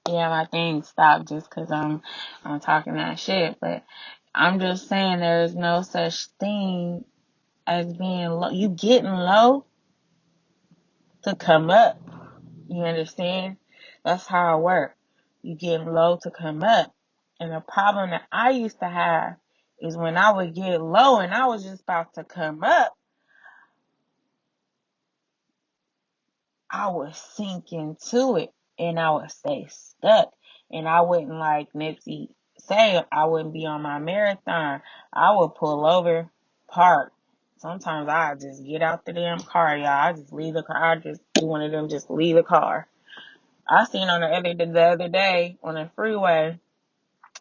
Yeah, my thing stopped just 'cause I'm talking that shit. But I'm just saying there is no such thing as being low. You getting low to come up. You understand? That's how it works. You getting low to come up. And the problem that I used to have is when I would get low and I was just about to come up, I would sink into it and I would stay stuck. And I wouldn't, like Nipsey say, I wouldn't be on my marathon. I would pull over, park. Sometimes I just get out the damn car, y'all. I just leave the car. I just do one of them, just leave the car. I seen on the other day on the freeway,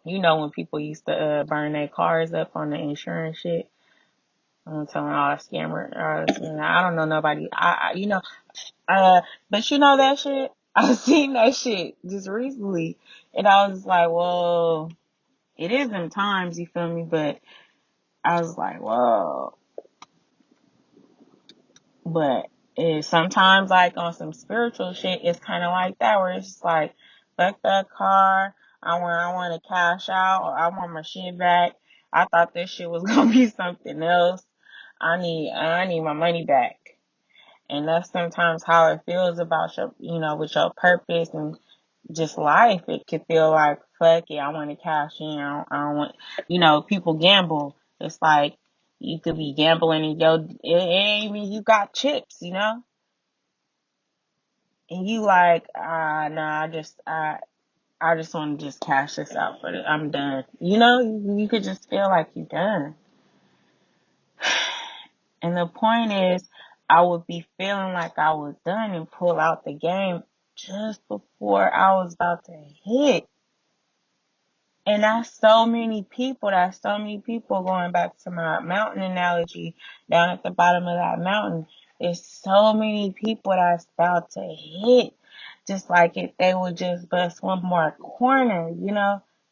you know, when people used to burn their cars up on the insurance shit. I'm telling all the scammer. I don't know nobody. Uh, but you know that shit? I seen that shit just recently. And I was like, whoa, it is them times, you feel me? But I was like, whoa. But sometimes, like, on some spiritual shit, it's kind of like that, where it's just like, fuck that car. I want to cash out, or I want my shit back. I thought this shit was going to be something else. I need my money back. And that's sometimes how it feels about your, with your purpose and just life. It could feel like, fuck it, I want to cash in. I don't want, people gamble. It's like, you could be gambling and it ain't even you got chips, and you like, nah, I just want to just cash this out for it. I'm done. You could just feel like you're done. And the point is, I would be feeling like I was done and pull out the game just before I was about to hit. And that's so many people. That's so many people, going back to my mountain analogy down at the bottom of that mountain. There's so many people that's about to hit. Just like if they would just bust one more corner,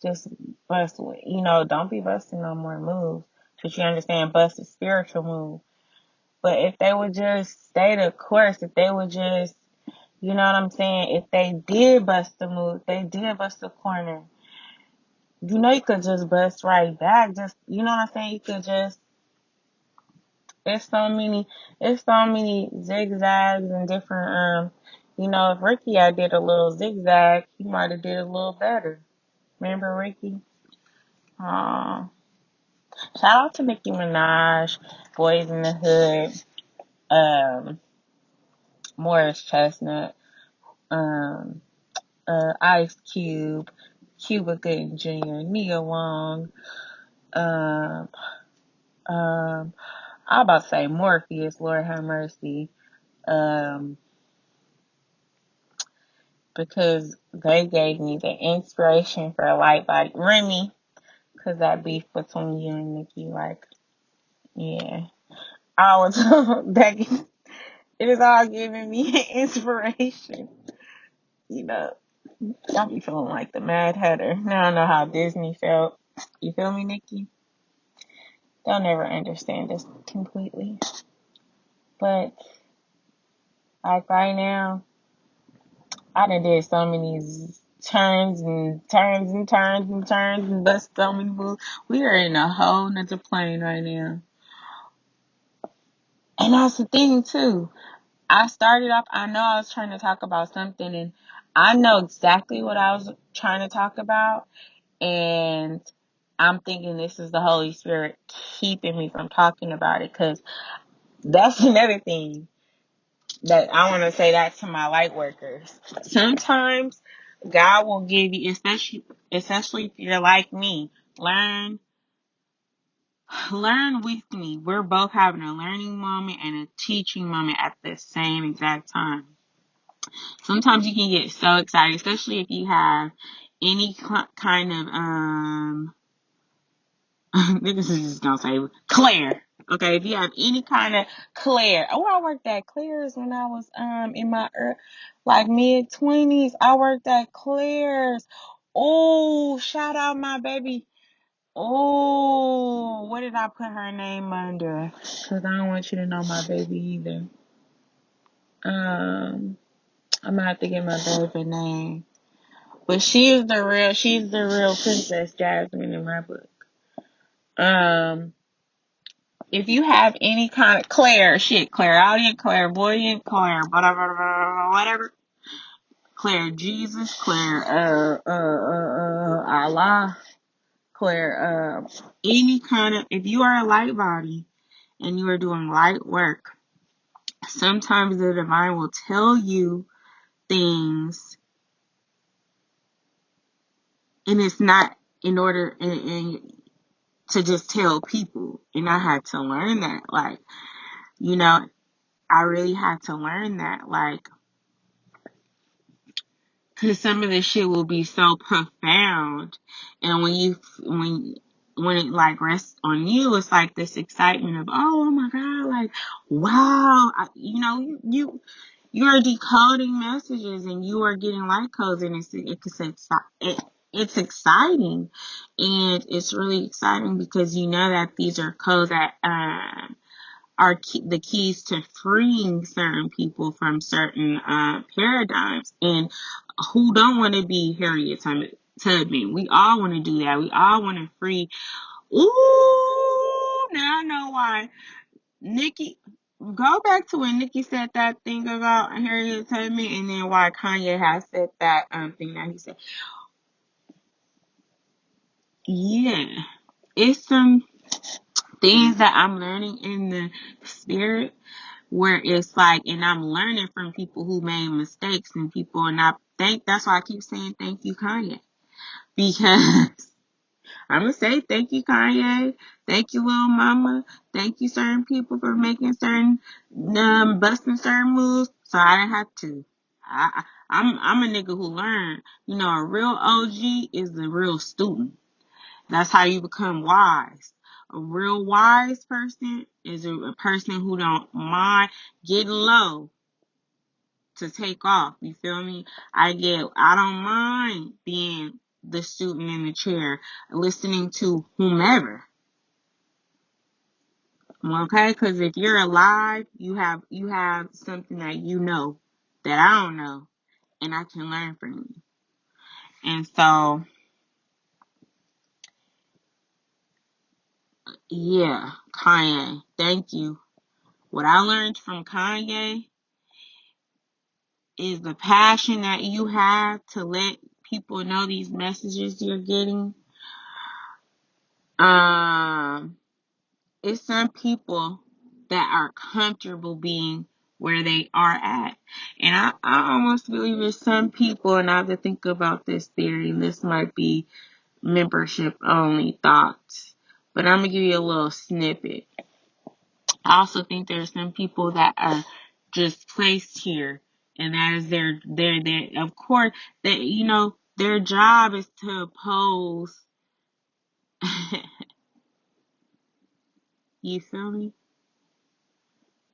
just bust, don't be busting no more moves. But you understand, bust a spiritual move. But if they would just stay the course, if they would just, you know what I'm saying? If they did bust the move, if they did bust the corner, you could just bust right back. Just, you know what I'm saying? You could just, it's so many zigzags and different, if Ricky had did a little zigzag, he might have did a little better. Remember Ricky? Aw. Shout out to Nicki Minaj, Boys in the Hood, Morris Chestnut, um, Ice Cube, Cuba Gooding Jr., Nia Long, um, I'm about to say Morpheus, Lord have mercy, um, because they gave me the inspiration for a light body. Remy, because that beef between you and Nikki, like, yeah. I was, that, it is all giving me inspiration, you know. I be feeling like the Mad Hatter. Now I know how Disney felt. You feel me, Nikki? They'll never understand this completely. But, like right now, I done did so many turns and turns and turns and turns and bust so many moves. We are in a whole nother plane right now. And that's the thing too. I started off, I know I was trying to talk about something, and I know exactly what I was trying to talk about. And I'm thinking this is the Holy Spirit keeping me from talking about it, because that's another thing that I want to say that to my light workers. Sometimes God will give you, especially if you're like me, learn with me. We're both having a learning moment and a teaching moment at the same exact time. Sometimes you can get so excited, especially if you have any kind of this is just gonna say Claire. Okay, if you have any kind of Claire. Oh, I worked at Claire's when I was in my like mid-20s. I worked at Claire's. Oh, shout out my baby. Oh, what did I put her name under? Cause I don't want you to know my baby either. I'm gonna have to get my baby name. But she's the real Princess Jasmine in my book. If you have any kind of clairaudient, clairvoyant, whatever, Claire Jesus, Claire, Allah, Claire, any kind of, if you are a light body and you are doing light work, sometimes the divine will tell you things, and it's not in order to just tell people. And I had to learn that, like, you know, I really had to learn that, like, because some of this shit will be so profound, and when it like rests on you, it's like this excitement of, oh my god, like, wow, you are decoding messages and you are getting light codes, and it's exciting, and it's really exciting because you know that these are codes that are the keys to freeing certain people from certain paradigms. And who don't want to be Harriet Tubman? We all want to do that. We all want to free. Ooh, now I know why. Nikki, go back to when Nikki said that thing about Harriet Tubman, and then why Kanye has said that thing that he said. Yeah, it's some things that I'm learning in the spirit, where it's like, and I'm learning from people who made mistakes, and people, and that's why I keep saying thank you, Kanye, because I'm gonna say thank you, Kanye, thank you, Lil Mama, thank you, certain people for making certain, busting certain moves, so I didn't have to. I'm a nigga who learned, a real OG is a real student. That's how you become wise. A real wise person is a person who don't mind getting low to take off. You feel me? I don't mind being the student in the chair, listening to whomever. Okay? Because if you're alive, you have something that you know that I don't know, and I can learn from you. And so, yeah, Kanye, thank you. What I learned from Kanye is the passion that you have to let people know these messages you're getting. It's some people that are comfortable being where they are at. And I almost believe there's some people, and I have to think about this theory, and this might be membership only thoughts, but I'm going to give you a little snippet. I also think there's some people that are just placed here, and that is their of course, that, their job is to oppose. You feel me?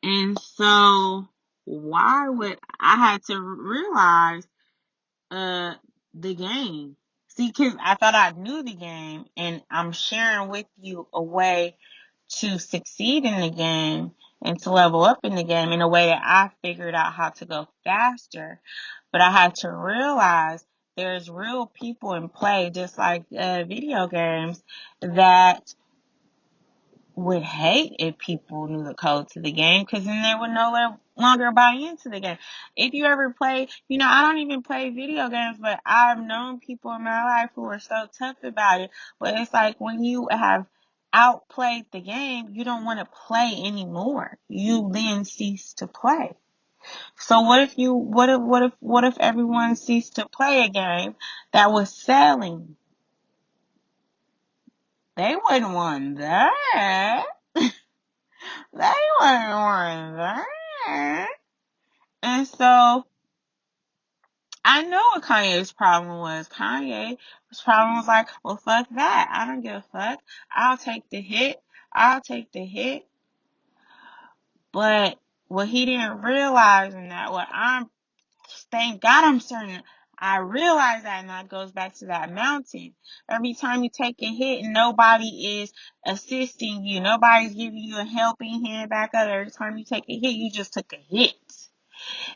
And so, why would I had to realize the game? See, because I thought I knew the game, and I'm sharing with you a way to succeed in the game and to level up in the game in a way that I figured out how to go faster. But I had to realize there's real people in play, just like video games, that would hate if people knew the code to the game, because then they would no longer buy into the game. If you ever play, I don't even play video games, but I've known people in my life who are so tough about it. But it's like when you have outplayed the game, you don't want to play anymore. You then cease to play. So what if everyone ceased to play a game that was selling? They wouldn't want that. They wouldn't want that. And so I know what Kanye's problem was. Kanye's problem was like, well, fuck that. I don't give a fuck. I'll take the hit. But what he didn't realize, and that thank God I'm certain, I realize that, and that goes back to that mountain. Every time you take a hit and nobody is assisting you, nobody's giving you a helping hand back up. Every time you take a hit, you just took a hit.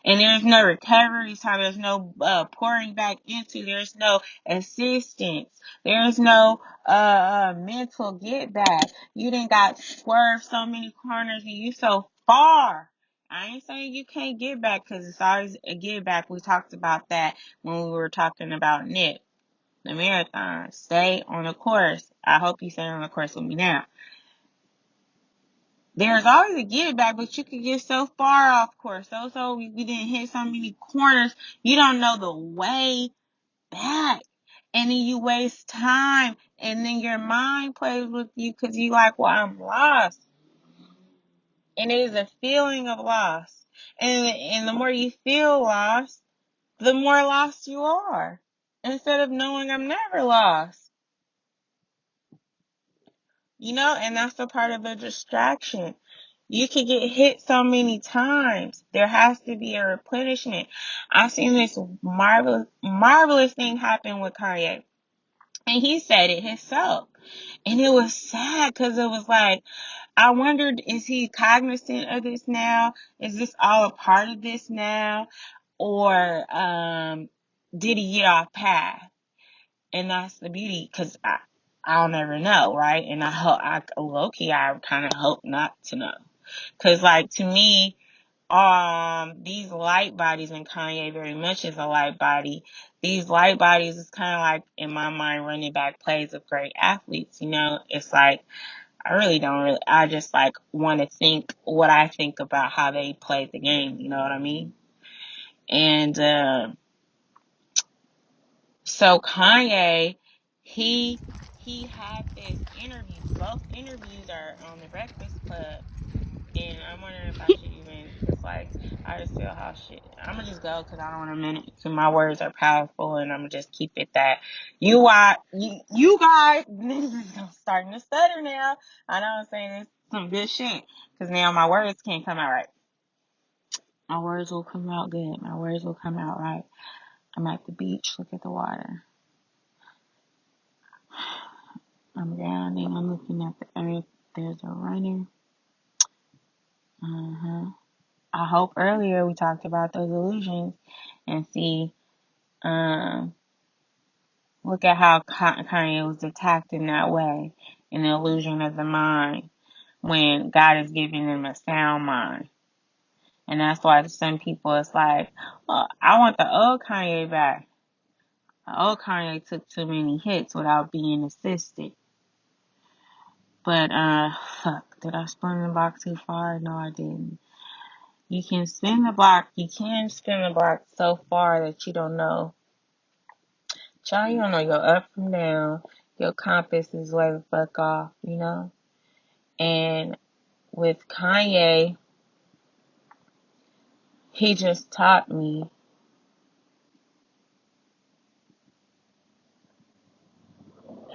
And there's no recovery time. There's no pouring back into. There's no assistance. There's no mental get back. You done got swerved so many corners and you so far. I ain't saying you can't get back, because it's always a get back. We talked about that when we were talking about NIP, the marathon. Stay on the course. I hope you stay on the course with me now. There's always a get back, but you could get so far off course. So we didn't hit so many corners. You don't know the way back. And then you waste time. And then your mind plays with you because you like, well, I'm lost. And it is a feeling of loss. And the more you feel lost, the more lost you are. Instead of knowing I'm never lost. And that's the part of a distraction. You could get hit so many times. There has to be a replenishment. I've seen this marvelous thing happen with Kanye. And he said it himself. And it was sad because it was like, I wondered, is he cognizant of this now? Is this all a part of this now? Or did he get off path? And that's the beauty, because I'll never know, right? And low-key, I kind of hope not to know. Because, like, to me, these light bodies, and Kanye very much is a light body, these light bodies is kind of like, in my mind, running back plays of great athletes. It's like, I just like want to think what I think about how they played the game. You know what I mean? And so Kanye, he had this interview. Both interviews are on the Breakfast Club. And I'm wondering if I should even, because, like, I just feel how I'm going to just go, because I don't want to minute, because my words are powerful, and I'm going to just keep it that. You guys, niggas is starting to stutter now. I know I'm saying this some good shit, because now my words can't come out right. My words will come out good. My words will come out right. I'm at the beach. Look at the water. I'm grounding. I'm looking at the earth. There's a runner. I hope earlier we talked about those illusions and see, look at how Kanye was attacked in that way, in the illusion of the mind, when God is giving them a sound mind. And that's why to some people it's like, well, I want the old Kanye back. The old Kanye took too many hits without being assisted. But, did I spin the block too far? No, I didn't. You can spin the block so far that you don't know. Child, you don't know your up from down. Your compass is way the fuck off, And with Kanye, he just taught me.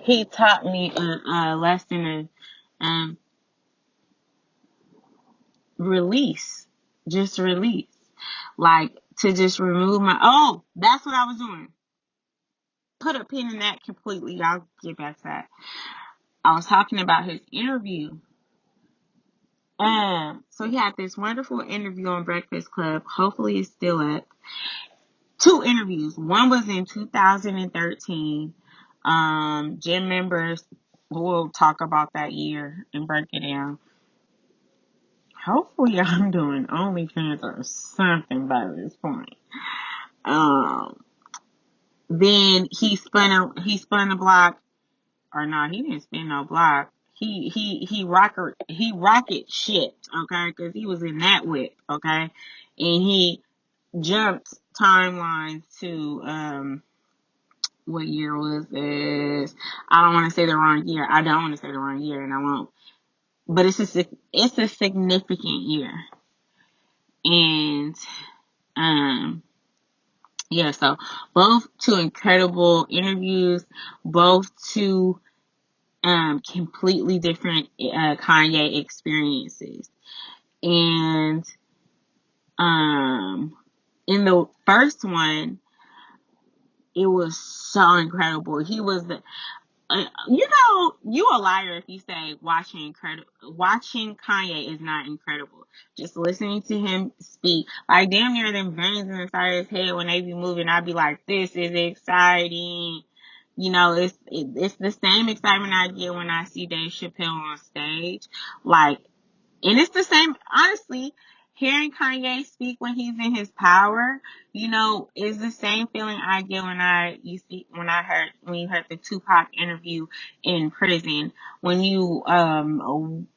He taught me a lesson of release. Just release. Like, to just remove that's what I was doing. Put a pin in that completely. I'll get back to that. I was talking about his interview. So he had this wonderful interview on Breakfast Club. Hopefully it's still up. 2 interviews. One was in 2013. Gym members, we'll talk about that year and break it down. Hopefully I'm doing OnlyFans or something by this point. Then he spun a block, or no, he didn't spin no block. He rocket shipped, okay, because he was in that whip, okay, and he jumped timelines to what year was this? I don't want to say the wrong year. I don't want to say the wrong year, and I won't. But it's a significant year, and yeah. So both 2 incredible interviews, both 2 completely different Kanye experiences, and in the first one, it was so incredible. He was you know, you a liar if you say watching Kanye is not incredible. Just listening to him speak, like damn near them veins inside his head when they be moving, I'd be like, this is exciting. You know, it's the same excitement I get when I see Dave Chappelle on stage. Like, and it's the same, honestly, hearing Kanye speak when he's in his power, you know, is the same feeling I get when you heard the Tupac interview in prison. When you,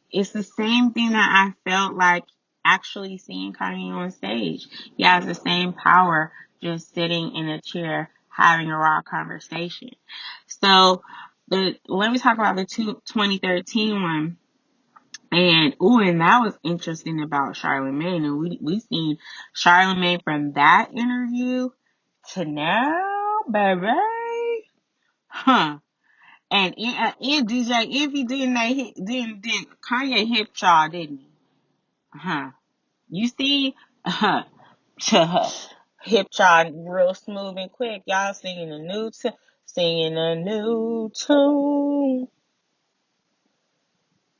it's the same thing that I felt like actually seeing Kanye on stage. He has the same power just sitting in a chair having a raw conversation. So, let me talk about the 2013 one. And that was interesting about Charlamagne. And we seen Charlamagne from that interview to now, baby. Huh. And DJ Envy didn't Kanye hip y'all, didn't he? Huh. You see, hip y'all real smooth and quick. Y'all singing a new tune.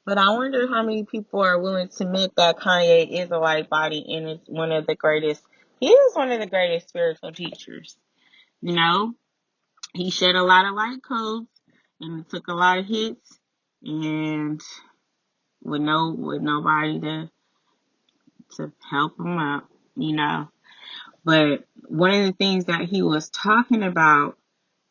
But I wonder how many people are willing to admit that Kanye is a light body and is he is one of the greatest spiritual teachers. You know, he shed a lot of light codes and took a lot of hits and with nobody to help him up, you know. But one of the things that he was talking about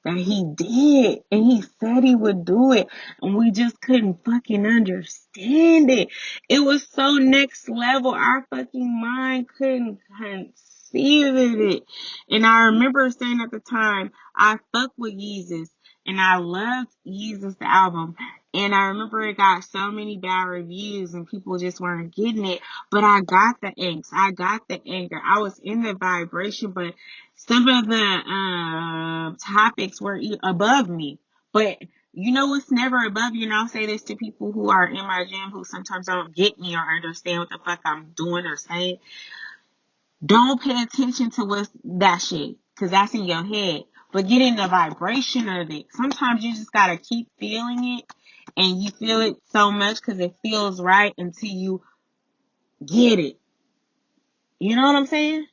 that he did, and he said he would do it, and we just couldn't fucking understand it. It was so next level, our fucking mind couldn't conceive of it. And I remember saying at the time, I fuck with Yeezus, and I loved Yeezus the album, and I remember it got so many bad reviews, and people just weren't getting it, but I got the angst, I got the anger, I was in the vibration, but some of the topics were above me. But you know what's never above you? And I'll say this to people who are in my gym who sometimes don't get me or understand what the fuck I'm doing or saying. Don't pay attention to what's that shit, because that's in your head. But get in the vibration of it. Sometimes you just gotta keep feeling it, and you feel it so much because it feels right until you get it. You know what I'm saying?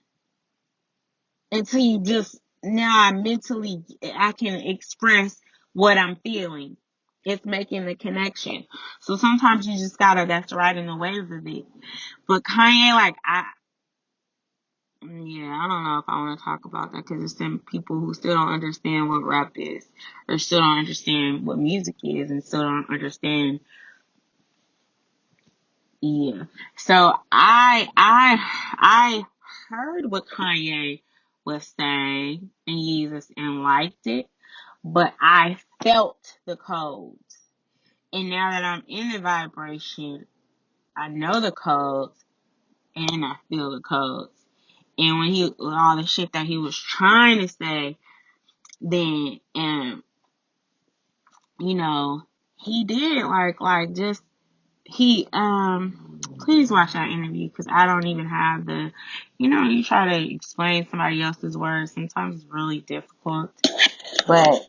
Until you just, now I can express what I'm feeling. It's making the connection. So sometimes you just that's right in the waves of it. But Kanye, I don't know if I want to talk about that because there's some people who still don't understand what rap is, or still don't understand what music is, and still don't understand. Yeah. So I heard what Kanye was saying and Yeezus and liked it, but I felt the codes. And now that I'm in the vibration, I know the codes and I feel the codes. And with all the shit that he was trying to say, then, you know, he did just, please watch that interview because I don't even have you try to explain somebody else's words. Sometimes it's really difficult, but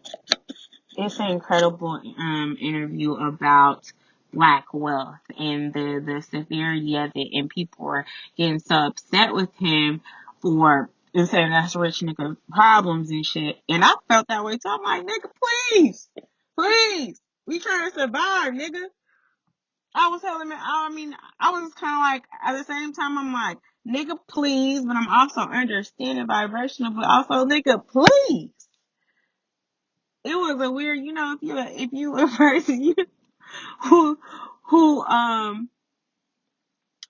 it's an incredible, interview about Black wealth and the severity of it, and people were getting so upset with him and saying that's rich nigga problems and shit. And I felt that way too. I'm like, nigga, please, we trying to survive, nigga. I was telling him, I was kind of like, at the same time, I'm like, nigga, please, but I'm also understanding vibrational, but also, nigga, please. It was a weird, if you a person who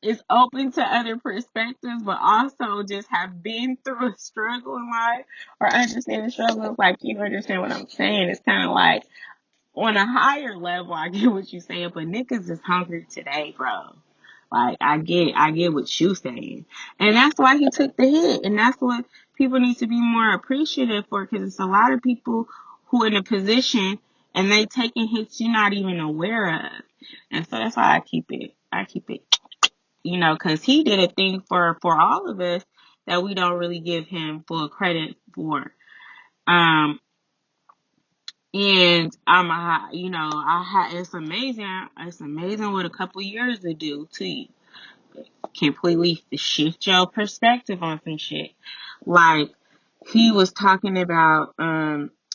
is open to other perspectives, but also just have been through a struggle in life or understand the struggle, like you understand what I'm saying. It's kind of like on a higher level, I get what you're saying, but niggas is hungry today, bro. Like, I get what you saying. And that's why he took the hit. And that's what people need to be more appreciative for, because it's a lot of people who are in a position and they taking hits you're not even aware of. And so that's why I keep it, cause he did a thing for all of us that we don't really give him full credit for. And it's amazing. It's amazing what a couple years will do to you. Completely shift your perspective on some shit. Like, he was talking about,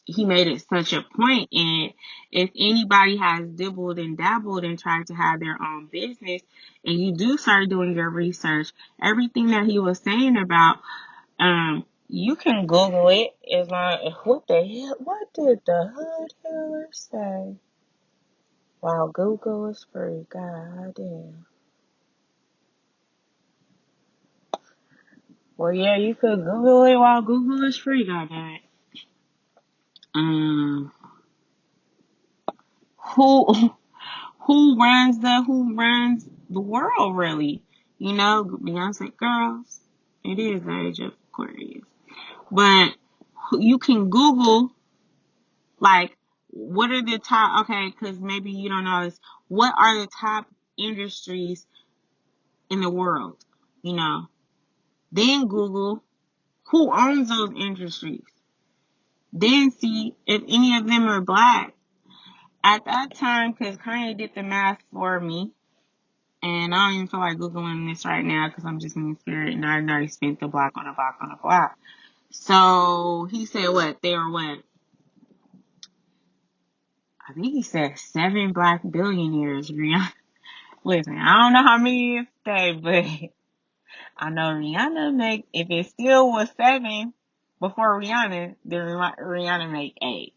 he made it such a point, and if anybody has dibbled and dabbled and tried to have their own business, and you do start doing your research, everything that he was saying about, you can Google it. As long, what the hell, what did the hood healer say? Wow, Google is free. God damn. Well, yeah, you could Google it while Google is free, goddamn it. Um, who who runs the world really? Beyonce, girls. It is the age of Aquarius, but you can Google, like, what are the top? Okay, because maybe you don't know this. What are the top industries in the world? You know. Then Google who owns those industries. Then see if any of them are black. At that time, because Kanye did the math for me, and I don't even feel like Googling this right now because I'm just in the spirit and I already spent the block on a block on a block. So he said what? They are what? I think he said 7 black billionaires. Listen, I don't know how many it say, but I know Rihanna if it still was 7 before Rihanna, then Rihanna make 8.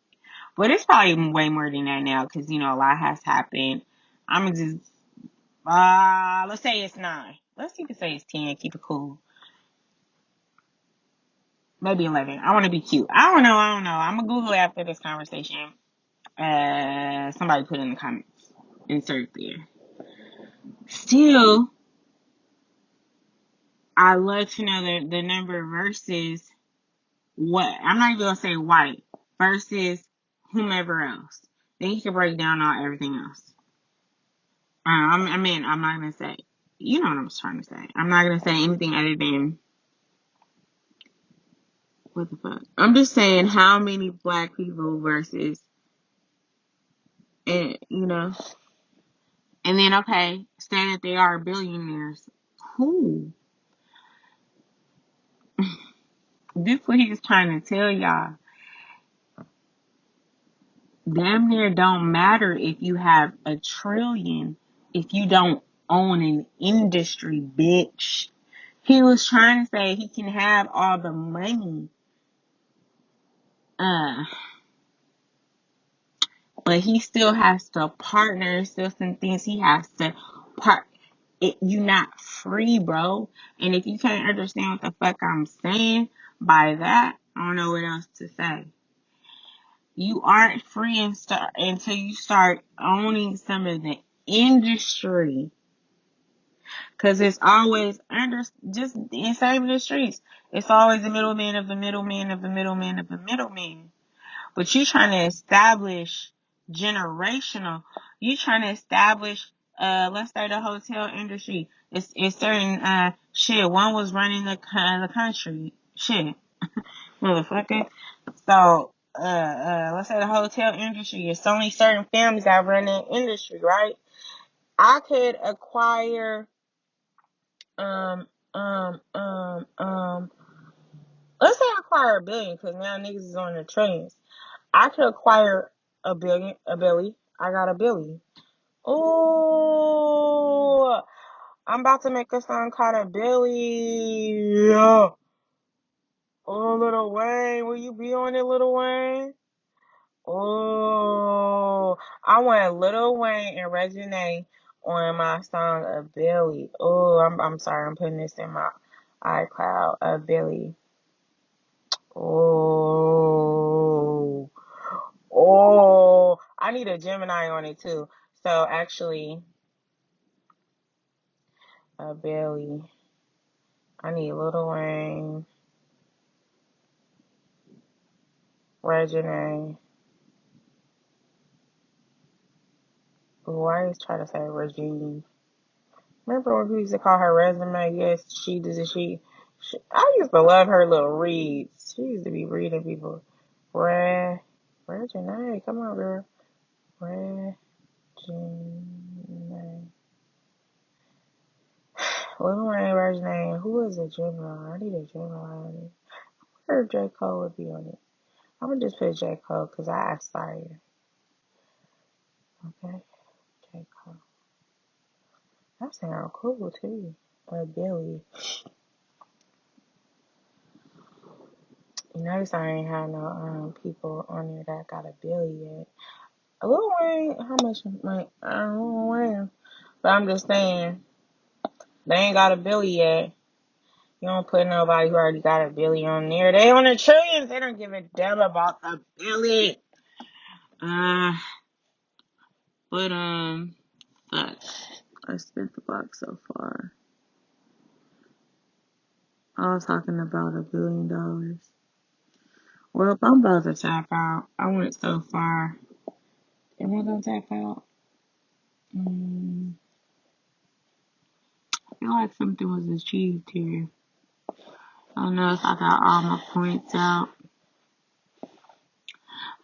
But it's probably way more than that now because, a lot has happened. I'm going to just, let's say it's 9. Let's even say it's 10. Keep it cool. Maybe 11. I want to be cute. I don't know. I'm going to Google it after this conversation. Somebody put in the comments. Insert there. Still, I love to know the number versus what. I'm not even going to say white versus whomever else. Then you can break down everything else. I'm not going to say, you know what I'm trying to say. I'm not going to say anything other than, what the fuck? I'm just saying how many black people versus, and then, okay, say that they are billionaires. Who? This what he's trying to tell y'all. Damn near don't matter if you have $1 trillion if you don't own an industry, bitch. He was trying to say he can have all the money. But he still has to partner. Still some things he has to you're not free, bro. And if you can't understand what the fuck I'm saying by that, I don't know what else to say. You aren't free until you start owning some of the industry. Cause it's always just inside the streets. It's always the middleman of the middleman of the middleman of the middleman. But you trying to establish generational. You trying to establish, let's say the hotel industry. It's certain, shit. One was running the country. Shit. Motherfucker. So, let's say the hotel industry. It's only certain families that run that industry, right? I could acquire, um, um, um, um, let's say I acquire $1 billion because now niggas is on the trains. I could acquire a billy. I got a billy. Oh, I'm about to make a song called a Billy. Yeah. Oh, Lil Wayne, will you be on it, Lil Wayne? Oh, I want Lil Wayne and Regine on my song a Billy. Oh, I'm sorry, I'm putting this in my iCloud. A Billy. Oh. Oh, I need a Gemini on it too. So actually, Billy. I need Lil Wayne, Regine. Ooh, I always try to say Regine. Remember when we used to call her Resume? Yes, she does. I used to love her little reads. She used to be reading people. Regine. Virgin. Come on, girl. Virgin. Well, who ain't Virgin? Who is a Gemini? I need a Gemini on it. I heard J. Cole would be on it. I'm gonna just put J. Cole because I aspire. Okay, J. Cole. That sounds cool too. Billy. Notice I ain't had no people on there that got a Billy yet. Lil Wayne, how much? Like, I don't know, but I'm just saying they ain't got a Billy yet. You don't put nobody who already got a Billy on there. They on the trillions. They don't give a damn about the Billy. But fuck. I spent the box so far. I was talking about $1 billion. Well, I'm about to tap out. I went so far. Am I gonna tap out? I feel like something was achieved here. I don't know if I got all my points out.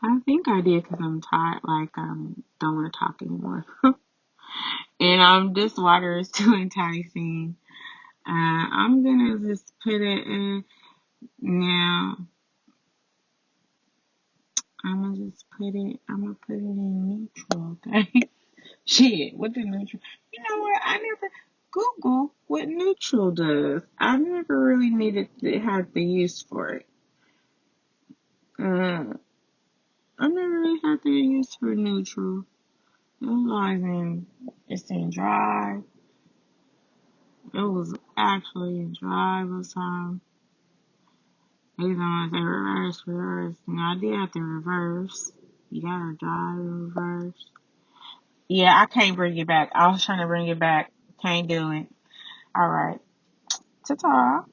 I think I did because I'm tired. Like, don't want to talk anymore. And this water is too enticing. I'm gonna just put it in now. I'm gonna put it in neutral, okay? Shit, what the neutral? You know what? I never Google what neutral does. I never really needed to have the use for it. I never really had the use for neutral. It's in drive. It was actually in drive or something. These ones they reverse. Now I did have to reverse. You gotta drive in reverse. Yeah, I can't bring it back. I was trying to bring it back. Can't do it. Alright. Ta-ta.